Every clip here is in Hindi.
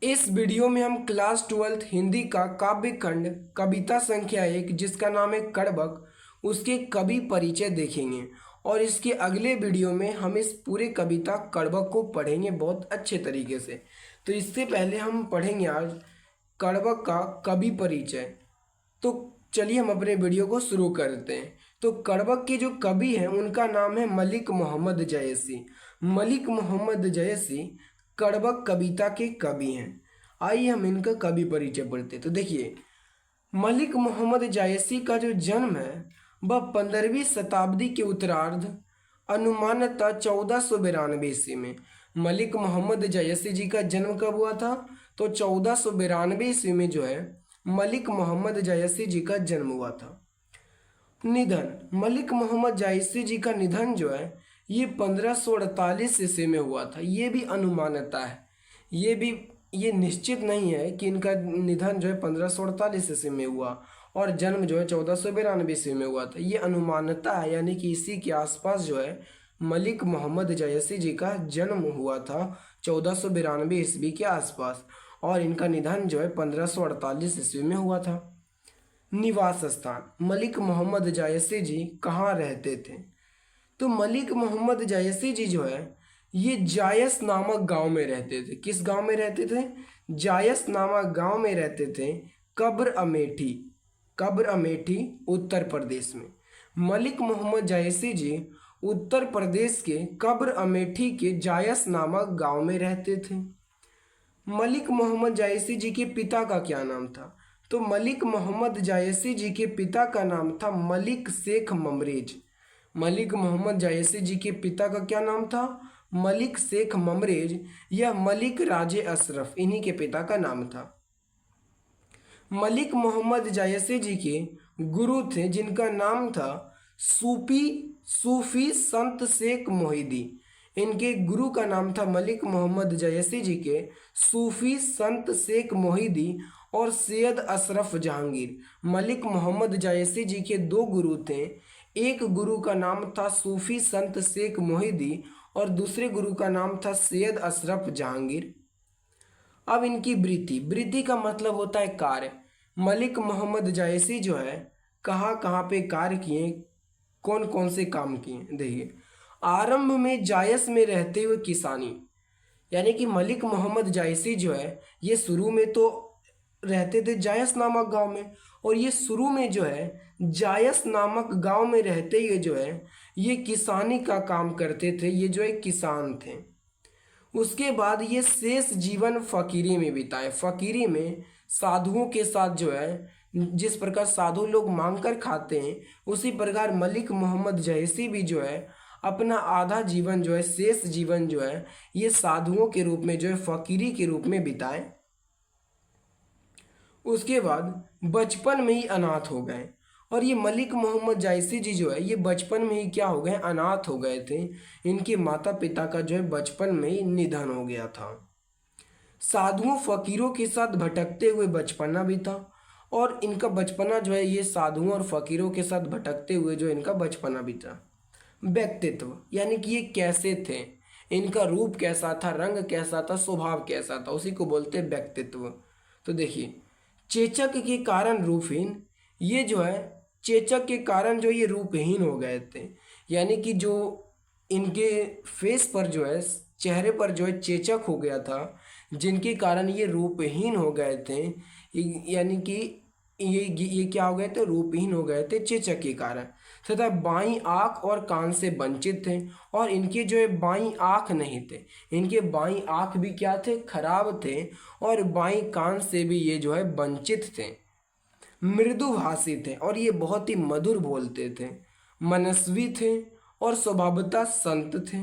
इस वीडियो में हम क्लास 12th हिंदी का काव्य खंड कविता संख्या 1 जिसका नाम है कड़बक उसके कवि परिचय देखेंगे। और इसके अगले वीडियो में हम इस पूरे कविता कड़बक को पढ़ेंगे बहुत अच्छे तरीके से। तो इससे पहले हम पढ़ेंगे आज कड़बक का कवि परिचय। तो चलिए हम अपने वीडियो को शुरू करते हैं। तो कड़बक के जो कवि हैं उनका नाम है मलिक मोहम्मद जयसी। मलिक मोहम्मद जयसी कड़बक कविता के कवि हैं। आइए हम इनका कवि परिचय पढ़ते हैं। तो देखिए, मलिक मोहम्मद जायसी का जो जन्म है वह 15वीं शताब्दी के उत्तरार्ध अनुमानतः 1492 ईस्वी में। मलिक मोहम्मद जायसी जी का जन्म कब हुआ था? तो 1492 ईस्वी में जो है मलिक मोहम्मद जायसी जी का जन्म हुआ था। निधन, मलिक मोहम्मद जायसी जी का निधन जो है ये 1548 ईस्वी में हुआ था। ये भी अनुमानता है, ये निश्चित नहीं है कि इनका निधन जो है 1548 ईस्वी में हुआ और जन्म जो है 1492 ईस्वी में हुआ था। ये अनुमानता है, यानी कि इसी के आसपास जो है मलिक मोहम्मद जायसी जी का जन्म हुआ था 1492 ईस्वी के आसपास और इनका निधन जो है 1548 ईस्वी में हुआ था। निवास स्थान, मलिक मोहम्मद जायसी जी कहाँ रहते थे? तो मलिक मोहम्मद जायसी जी जो है ये जायस नामक गांव में रहते थे। किस गांव में रहते थे? जायस नामक गांव में रहते थे। कब्र अमेठी, कब्र अमेठी उत्तर प्रदेश में। मलिक मोहम्मद जायसी जी उत्तर प्रदेश के कब्र अमेठी के जायस नामक गांव में रहते थे। मलिक मोहम्मद जायसी जी के पिता का क्या नाम था? तो मलिक मोहम्मद जायसी जी के पिता का नाम था मलिक शेख ममरेज। मलिक मोहम्मद जायसी जी के पिता का क्या नाम था? मलिक शेख ममरेज या मलिक राजे अशरफ, इन्हीं के पिता का नाम था। मलिक मोहम्मद जायसी जी के गुरु थे जिनका नाम था सूफी संत शेख मोहिदी। इनके गुरु का नाम था मलिक मोहम्मद जायसी जी के सूफी संत शेख मोहिदी और सैयद अशरफ जहांगीर। मलिक मोहम्मद जायसी जी के दो गुरु थे। एक गुरु का नाम था सूफी संत शेख मोहिदी और दूसरे गुरु का नाम था सैयद अशरफ जहांगीर। अब इनकी वृत्ति का मतलब होता है कार्य। मलिक मोहम्मद जायसी जो है कहाँ कहाँ पे कार्य किए, कौन कौन से काम किए? देखिए, आरंभ में जायस में रहते हुए किसानी, यानी कि मलिक मोहम्मद जायसी जो है ये शुरू में तो रहते थे जायस नामक गांव में और ये शुरू में जो है जायस नामक गांव में रहते हुए जो है ये किसानी का काम करते थे। ये जो है किसान थे। उसके बाद ये शेष जीवन फकीरी में बिताए। फकीरी में साधुओं के साथ जो है, जिस प्रकार साधु लोग मांग कर खाते हैं उसी प्रकार मलिक मोहम्मद जयसी भी जो है अपना आधा जीवन जो है, शेष जीवन जो है ये साधुओं के रूप में जो है फकीरी के रूप में बिताए। उसके बाद बचपन में ही अनाथ हो गए और ये मलिक मोहम्मद जायसी जी जो है ये बचपन में ही क्या हो गए? अनाथ हो गए थे। इनके माता पिता का जो है बचपन में ही निधन हो गया था। साधुओं फकीरों के साथ भटकते हुए बचपना भी था और इनका बचपना जो है ये साधुओं और फकीरों के साथ भटकते हुए जो इनका बचपना भी था। व्यक्तित्व, यानी कि ये कैसे थे, इनका रूप कैसा था, रंग कैसा था, स्वभाव कैसा था, उसी को बोलते हैं व्यक्तित्व। तो देखिए, चेचक के कारण रूपहीन, ये जो है चेचक के कारण जो ये रूपहीन हो गए थे, यानी कि जो इनके फेस पर जो है, चेहरे पर जो है चेचक हो गया था जिनके कारण ये रूपहीन हो गए थे। यानी कि ये क्या हो गए थे? रूपहीन हो गए थे चेचक के कारण। तथा बाईं आंख और कान से वंचित थे और इनके जो है बाईं आंख नहीं थे, इनके बाईं आंख भी क्या थे? खराब थे और बाईं कान से भी ये जो है वंचित थे। मृदुभाषी थे और ये बहुत ही मधुर बोलते थे। मनस्वी थे और स्वभावतः संत थे।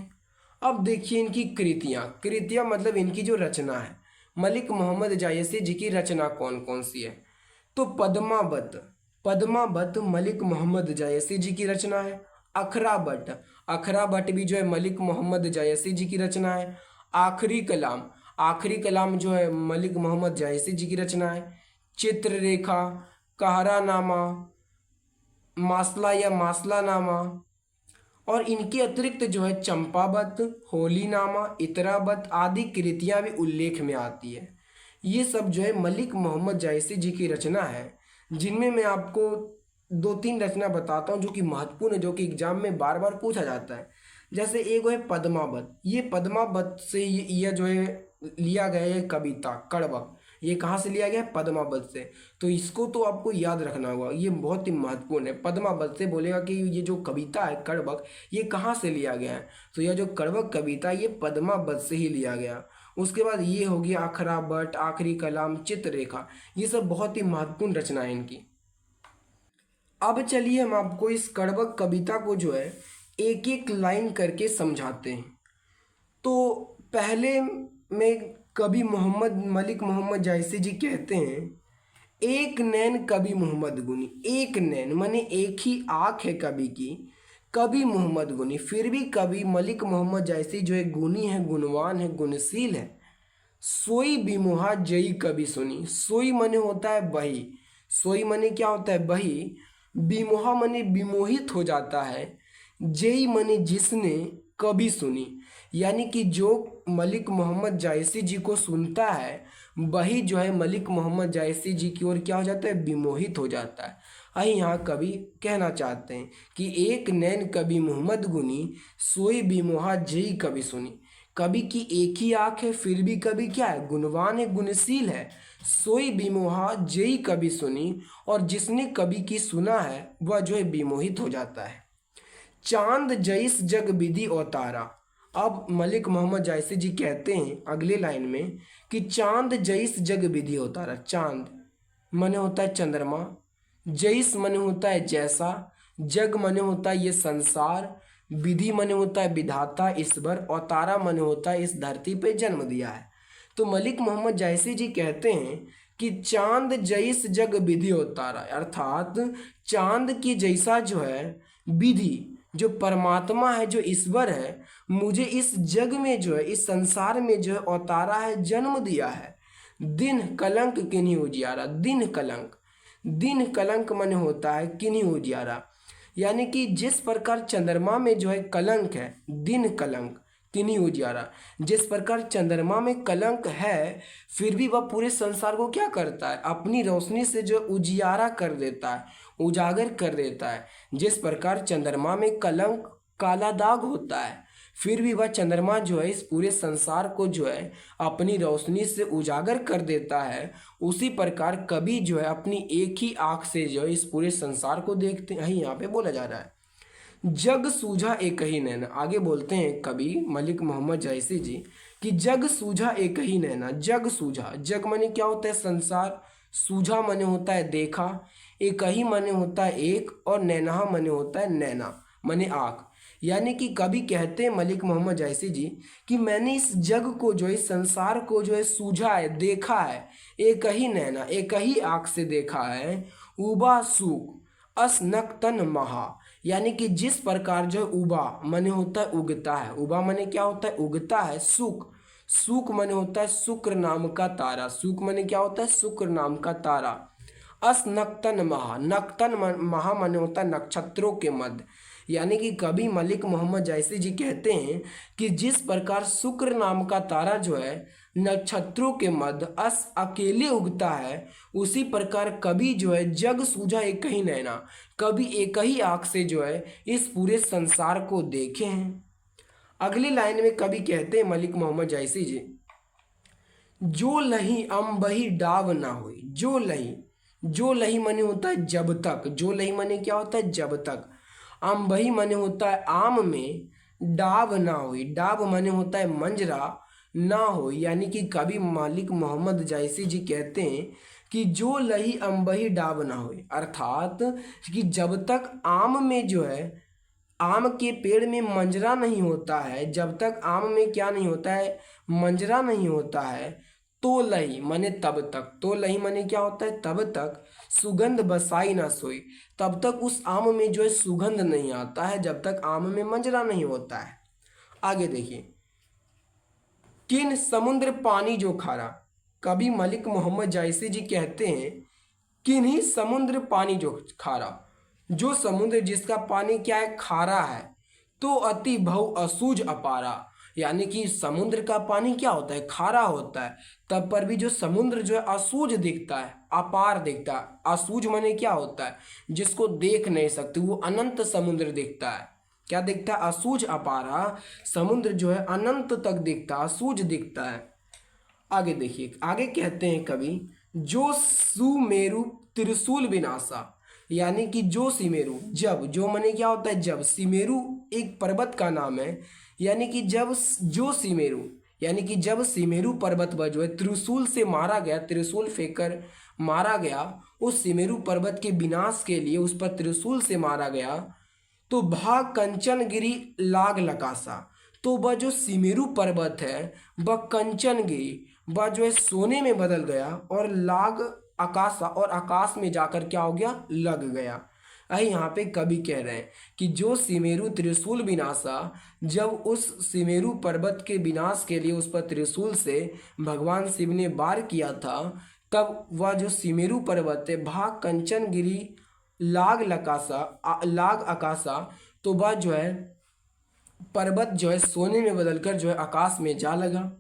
अब देखिए इनकी कृतियाँ मतलब इनकी जो रचना है, मलिक मोहम्मद जायसी जी की रचना कौन कौन सी है? तो पद्मावत मलिक मोहम्मद जायसी जी की रचना है। अखराबट भी जो है मलिक मोहम्मद जायसी जी की रचना है। आखिरी कलाम जो है मलिक मोहम्मद जायसी जी की रचना है। चित्ररेखा, कहरानामा, मासला या मासला नामा और इनके अतिरिक्त जो है चंपावत, होलीनामा, इतरावत आदि कृतियां भी उल्लेख में आती है। ये सब जो है मलिक मोहम्मद जायसी जी की रचना है, जिनमें मैं आपको दो तीन रचना बताता हूँ जो कि महत्वपूर्ण है, जो कि एग्जाम में बार बार पूछा जाता है। जैसे एक है पद्मावत। ये पद्मावत से ये जो है लिया गया है कविता कड़वक। ये कहाँ से लिया गया है? पद्मावत से। तो इसको तो आपको याद रखना होगा, ये बहुत ही महत्वपूर्ण है। पद्मावत से बोलेगा कि ये जो कविता है कड़वक, ये कहाँ से लिया गया है? तो यह जो कड़वक कविता ये पद्मावत से ही लिया गया। उसके बाद ये हो गया अखरा बट, आखिरी कलाम, चित्ररेखा। ये सब बहुत ही महत्वपूर्ण रचनाएं इनकी। अब चलिए हम आपको इस कड़वक कविता को जो है एक एक लाइन करके समझाते हैं। तो पहले में कवि मोहम्मद मलिक मोहम्मद जायसी जी कहते हैं, एक नैन कवि मोहम्मद गुनी। एक नैन माने एक ही आँख है कवि की, कवि मोहम्मद गुनी। फिर भी कवि मलिक मोहम्मद जायसी जो है गुनी है, गुणवान है, गुणशील है। सोई बिमोहा जई कवि सुनी। सोई मने होता है बही। सोई मने क्या होता है? बही। बिमोहा मने विमोहित हो जाता है। जई मने जिसने, कवि सुनी यानी कि जो मलिक मोहम्मद जायसी जी को सुनता है वही जो है मलिक मोहम्मद जायसी जी की ओर क्या हो जाता है? विमोहित हो जाता है। अही यहाँ कवि कहना चाहते हैं कि एक नैन कवि मोहम्मद गुनी, सोई बिमोहा जई कवि सुनी। कवि की एक ही आंख है, फिर भी कवि क्या है? गुणवान है, गुणशील है। सोई बिमोहा जई कवि सुनी, और जिसने कवि की सुना है वह जो है विमोहित हो जाता है। चांद जैस जग विधि अवतारा। अब मलिक मोहम्मद जायसी जी कहते हैं अगले लाइन में कि चांद जैस जग विधि अवतारा। चांद मने होता है चंद्रमा, जैस मने होता है जैसा, जग मने होता है ये संसार, विधि मने होता है विधाता ईश्वर, और तारा मने होता है इस धरती पे जन्म दिया है। तो मलिक मोहम्मद जायसी जी कहते हैं कि चांद जैस जग विधि अवतारा, अर्थात चांद की जैसा जो है विधि, जो परमात्मा है, जो ईश्वर है, मुझे इस जग में जो है, इस संसार में जो है अवतारा है, जन्म दिया है। दिन कलंक किन्हीं उजियारा। दिन कलंक, दिन कलंक मन होता है किन्हीं उजियारा, यानी कि जिस प्रकार चंद्रमा में जो है कलंक है, दिन कलंक किन्हीं उजियारा। जिस प्रकार चंद्रमा में कलंक है, फिर भी वह पूरे संसार को क्या करता है? अपनी रोशनी से जो उजियारा कर देता है, उजागर कर देता है। जिस प्रकार चंद्रमा में कलंक काला दाग होता है, फिर भी वह चंद्रमा जो है इस पूरे संसार को जो है अपनी रोशनी से उजागर कर देता है। उसी प्रकार कवि जो है अपनी एक ही आंख से जो है इस पूरे संसार को देखते हैं। यहाँ पे बोला जा रहा है जग सूझा एक ही नैना। आगे बोलते हैं कवि मलिक मोहम्मद जायसी जी कि जग सूझा एक ही नैना। जग सूझा, जग माने क्या होता है? संसार। सूझा माने होता है देखा, एक ही माने होता है एक, और नैना माने होता है नैना माने आँख। यानी कि कवि कहते हैं मलिक मोहम्मद जायसी जी कि मैंने इस जग को जो है, इस संसार को जो है सूझा है, देखा है, एक ही नैना, एक ही आँख से देखा है। उबा सूख असनक तन महा, यानी कि जिस प्रकार जो उबा मने होता है उगता है। उबा मने क्या होता है? उगता है। सुख, सुख मने होता है शुक्र नाम का तारा। सुख मने क्या होता है? शुक्र नाम का तारा। अस नक्तन महा, नक्तन महा मने होता है नक्षत्रों के मध्य। यानी कि कवि मलिक मोहम्मद जायसी जी कहते हैं कि जिस प्रकार शुक्र नाम का तारा जो है नक्षत्रों के मध्य अस अकेले उगता है, उसी प्रकार कवि जो है जग सूझा एक ही नैना, कवि एक ही आंख से जो है इस पूरे संसार को देखे हैं। अगली लाइन में कवि कहते हैं मलिक मोहम्मद जायसी जी, जो लही अम्बही डाव ना हुई। जो लही, जो लही मने होता है जब तक। जो लही मने क्या होता है? जब तक। अम्बही मने होता है आम में, डाव ना हुई, डाव मने होता है मंजरा, ना हो। यानी कि कवि मलिक मोहम्मद जायसी जी कहते हैं कि जो लही अम्बही डाव ना हुई, अर्थात कि जब तक आम में जो है, आम के पेड़ में मंजरा नहीं होता है, जब तक आम में क्या नहीं होता है? मंजरा नहीं होता है, तो लही मने तब तक। तो लही मने क्या होता है? तब तक। सुगंध बसाई ना सोई, तब तक उस आम में जो है सुगंध नहीं आता है, जब तक आम में मंजरा नहीं होता है। आगे देखिए, किन समुद्र पानी जो खारा। कवि मलिक मोहम्मद जायसी जी कहते हैं किन्हीं समुद्र पानी जो खारा, जो समुद्र जिसका पानी क्या है? खारा है। तो अति भव असूझ अपारा, यानी कि समुद्र का पानी क्या होता है, खारा होता है। तब पर भी जो समुद्र जो है असूझ दिखता है, अपार दिखता है। असूझ माने क्या होता है, जिसको देख नहीं सकते, वो अनंत समुद्र दिखता है। क्या दिखता है, असूझ अपारा समुद्र जो है अनंत तक दिखता है, असूझ दिखता है। आगे देखिए, आगे कहते हैं कवि, जो सुमेरु त्रिशूल विनाशा, यानी कि जो सिमेरु, जब, जो माने क्या होता है जब, सिमेरु एक पर्वत का नाम है। यानी कि जब जो सिमेरु, यानी कि जब सिमेरु पर्वत पर जो है त्रिशूल से मारा गया, त्रिशूल फेंकर मारा गया, उस सिमेरु पर्वत के विनाश के लिए उस पर त्रिशूल से मारा गया, तो भा कंचनगिरी लाग लकासा, तो वह जो सिमेरु पर्वत है वह कंचनगिरी, वह जो है सोने में बदल गया, और लाग आकाशा, और आकाश में जाकर क्या हो गया, लग गया। अही यहाँ पे कवि कह रहे हैं कि जो सिमेरु त्रिशूल विनाशा, जब उस सिमेरु पर्वत के विनाश के लिए उस पर त्रिशूल से भगवान शिव ने वार किया था, तब वह जो सिमेरु पर्वत है भा कंचनगिरी लाग लकासा, लाग आकाशा, तो वह जो है पर्वत जो है सोने में बदलकर जो है आकाश में जा लगा।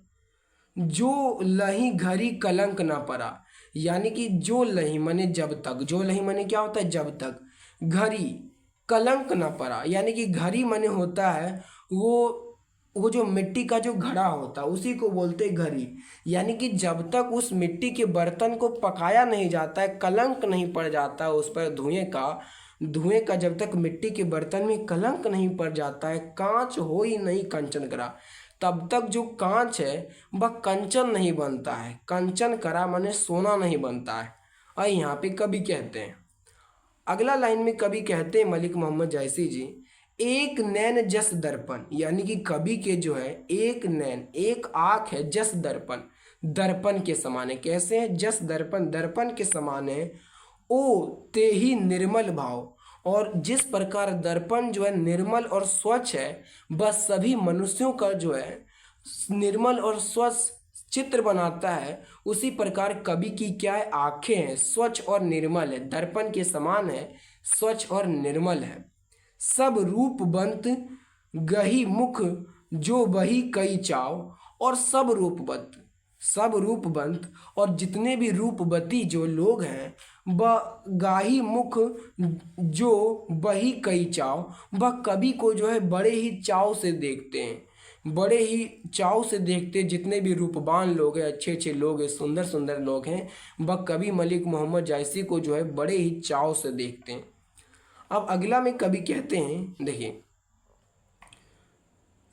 जो लही घड़ी कलंक ना पड़ा, यानी कि जो लही माने जब तक, जो लही माने क्या होता है जब तक, घड़ी कलंक ना पड़ा, यानी कि घड़ी माने होता है वो जो मिट्टी का जो घड़ा होता है उसी को बोलते घड़ी। यानी कि जब तक उस मिट्टी के बर्तन को पकाया नहीं जाता है, कलंक नहीं पड़ जाता है उस पर धुएं का जब तक मिट्टी के बर्तन में कलंक नहीं पड़ जाता है, कांच हो ही नहीं कंचन करा, तब तक जो कांच है वह कंचन नहीं बनता है। कंचन करा माने सोना नहीं बनता है। और यहाँ पे कवि कहते हैं, अगला लाइन में कवि कहते हैं मलिक मोहम्मद जायसी जी, एक नैन जस दर्पण, यानी कि कवि के जो है एक नैन, एक आँख है, जस दर्पण, दर्पण के समान है। कैसे है, जस दर्पण, दर्पण के समान है। ओ ते ही निर्मल भाव, और जिस प्रकार दर्पण जो है निर्मल और स्वच्छ है, बस सभी मनुष्यों का जो है निर्मल और स्वच्छ चित्र बनाता है, उसी प्रकार कवि की क्या है, आंखें हैं, स्वच्छ और निर्मल है, दर्पण के समान है, स्वच्छ और निर्मल है। सब रूपवंत गही मुख जो बही कई चाव, और सब रूपवंत, सब रूपवंत और जितने भी रूपवती जो लोग हैं, वह गाही मुख जो बही कई चाव, वह कवि को जो है बड़े ही चाव से देखते हैं, बड़े ही चाव से देखते हैं। जितने भी रूपवान लोग हैं, अच्छे अच्छे लोग हैं, सुंदर सुंदर लोग हैं, वह कवि मलिक मोहम्मद जायसी को जो है बड़े ही चाव से देखते हैं। अब अगला में कवि कहते हैं, देखिए,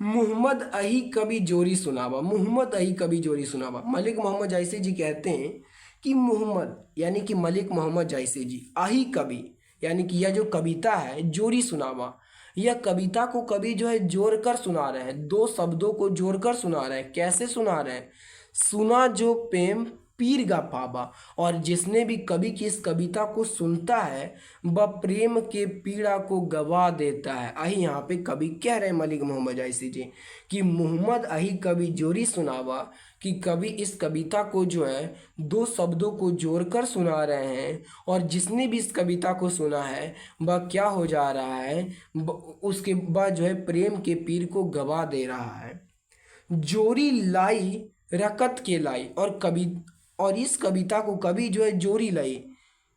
मुहम्मद अही कवि जोरी सुनावा, मुहम्मद अही कवि जोरी सुनावा। मलिक मोहम्मद जायसी जी कहते हैं कि मुहम्मद यानी कि मलिक मोहम्मद जायसी जी, अही कवि यानी कि यह जो कविता है, जोरी सुनावा, यह कविता को कवि जो है जोड़कर सुना रहे हैं, दो शब्दों को जोड़कर सुना रहे हैं। कैसे सुना रहे हैं, सुना जो प्रेम पीर गा पावा, और जिसने भी कवि की इस कविता को सुनता है वह प्रेम के पीड़ा को गवा देता है। अही यहाँ पे कवि कह रहे हैं मलिक मोहम्मद जायसी जी कि मुहम्मद अही कवि जोरी सुनावा, कि कवि इस कविता को जो है दो शब्दों को जोड़कर सुना रहे हैं, और जिसने भी इस कविता को सुना है वह क्या हो जा रहा है, उसके बाद जो है प्रेम के पीर को गवा दे रहा है। जोरी लाई रकत के लाई, और इस कविता को कवि जो है जोरी लई,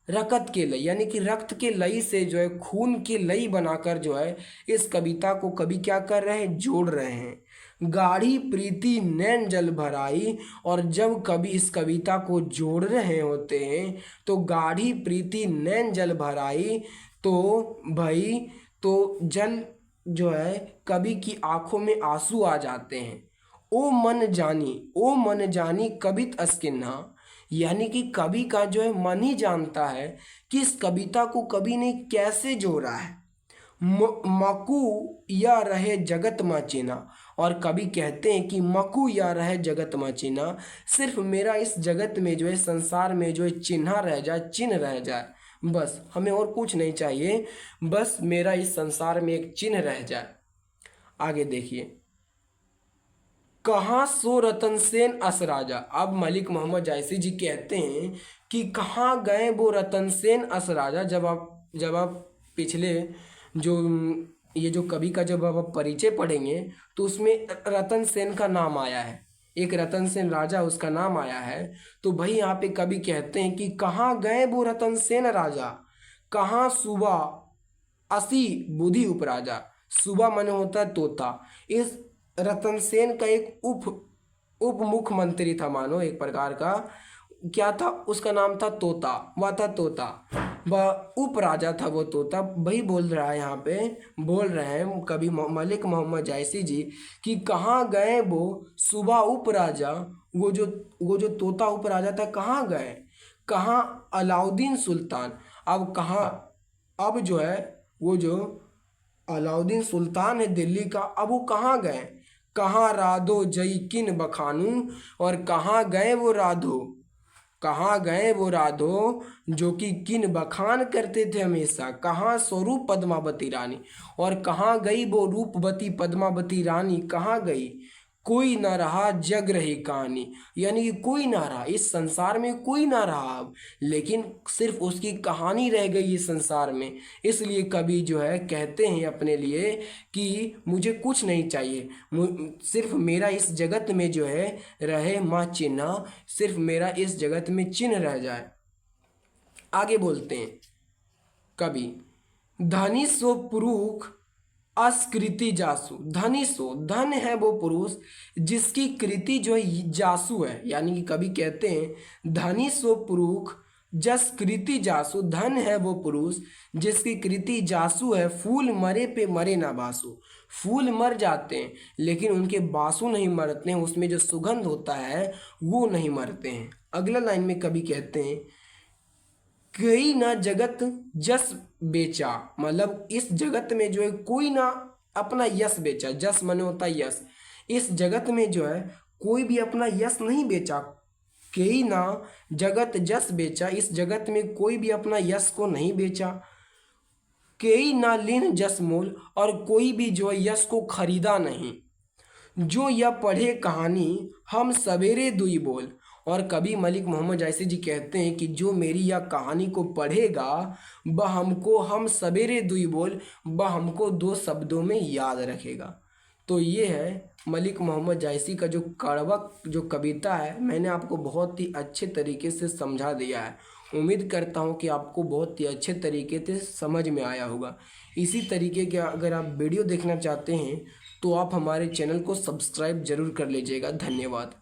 रकत के लई यानी कि रक्त के लई से जो है खून के लई बनाकर जो है इस कविता को कवि क्या कर रहे हैं, जोड़ रहे हैं। गाढ़ी प्रीति नैन जल भराई, और जब कवि इस कविता को जोड़ रहे होते हैं तो गाढ़ी प्रीति नैन जल भराई, तो भाई तो जल जो है कवि की आंखों में आंसू आ जाते हैं। ओ मन जानी कवित अस्किन्हा, यानी कि कवि का जो है मन ही जानता है कि इस कविता को कवि ने कैसे जोड़ा है। मकू या रहे जगत माचिना, और कवि कहते हैं कि मकू या रहे जगत माचिना, सिर्फ मेरा इस जगत में जो है संसार में जो है चिन्ह रह जाए, चिन्ह रह जाए, बस हमें और कुछ नहीं चाहिए, बस मेरा इस संसार में एक चिन्ह रह जाए। आगे देखिए, कहाँ सो रतन सेन असराजा। अब मलिक मोहम्मद जायसी जी कहते हैं कि कहाँ गए वो रतन सेन असराजा। जब आप पिछले जो ये जो कवि का जब आप परिचय पढ़ेंगे तो उसमें रतन सेन का नाम आया है, एक रतन सेन राजा उसका नाम आया है। तो भाई यहाँ पे कवि कहते हैं कि कहाँ गए वो रतन सेन राजा, कहाँ सुबह असी बुद्धि उपराजा। सुबह मन होता है तोता। इस रतन सेन का एक उप मुख्यमंत्री था, मानो एक प्रकार का। क्या था उसका नाम? था तोता। वह था तोता, वह उप राजा था वो तोता। वही बोल रहा है यहाँ पे, बोल रहे हैं कभी मलिक मोहम्मद जायसी जी कि कहाँ गए वो सुबह उप राजा। वो जो तोता उप राजा था कहाँ गए? कहाँ अलाउद्दीन सुल्तान। अब कहाँ, अब जो है वो जो अलाउद्दीन सुल्तान है दिल्ली का, अब वो कहाँ गए? कहाँ राधो जई किन बखानू। और कहाँ गए वो राधो, कहाँ गए वो राधो जो कि किन बखान करते थे हमेशा। कहाँ स्वरूप पद्मावती रानी। और कहाँ गई वो रूपवती पद्मावती रानी, कहाँ गई? कोई ना रहा जग रही कहानी। यानी कि कोई ना रहा, इस संसार में कोई ना रहा अब, लेकिन सिर्फ उसकी कहानी रह गई इस संसार में। इसलिए कवि जो है कहते हैं अपने लिए कि मुझे कुछ नहीं चाहिए, सिर्फ मेरा इस जगत में जो है रहे माँ चिन्ह, सिर्फ मेरा इस जगत में चिन्ह रह जाए। आगे बोलते हैं कवि, धनी सो पुरुष अस्कृति जासु। धनी सो, धन है वो पुरुष जिसकी कृति जो है जासु है। यानी कि कवि कहते हैं धनी सो पुरुष जस कृति जासु। धन है वो पुरुष जिसकी कृति जासु है। फूल मरे पे मरे ना बासु। फूल मर जाते हैं लेकिन उनके बासु नहीं मरते हैं, उसमें जो सुगंध होता है वो नहीं मरते हैं। अगला लाइन में कवि कहते हैं कोई ना जगत जस बेचा। मतलब इस जगत में जो है कोई ना अपना यश बेचा। जस माने होता है यश। इस जगत में जो है कोई भी अपना यश नहीं बेचा। कोई ना जगत जस बेचा, इस जगत में कोई भी अपना यश को नहीं बेचा। कोई ना लीन जस मोल, और कोई भी जो है यश को खरीदा नहीं। जो यह पढ़े कहानी हम सवेरे दुई बोल। और कवि मलिक मोहम्मद जायसी जी कहते हैं कि जो मेरी यह कहानी को पढ़ेगा वह हमको हम सवेरे दुई बोल, वह हमको दो शब्दों में याद रखेगा। तो ये है मलिक मोहम्मद जायसी का जो कड़वा जो कविता है, मैंने आपको बहुत ही अच्छे तरीके से समझा दिया है। उम्मीद करता हूँ कि आपको बहुत ही अच्छे तरीके से समझ में आया होगा। इसी तरीके के अगर आप वीडियो देखना चाहते हैं तो आप हमारे चैनल को सब्सक्राइब जरूर कर लीजिएगा। धन्यवाद।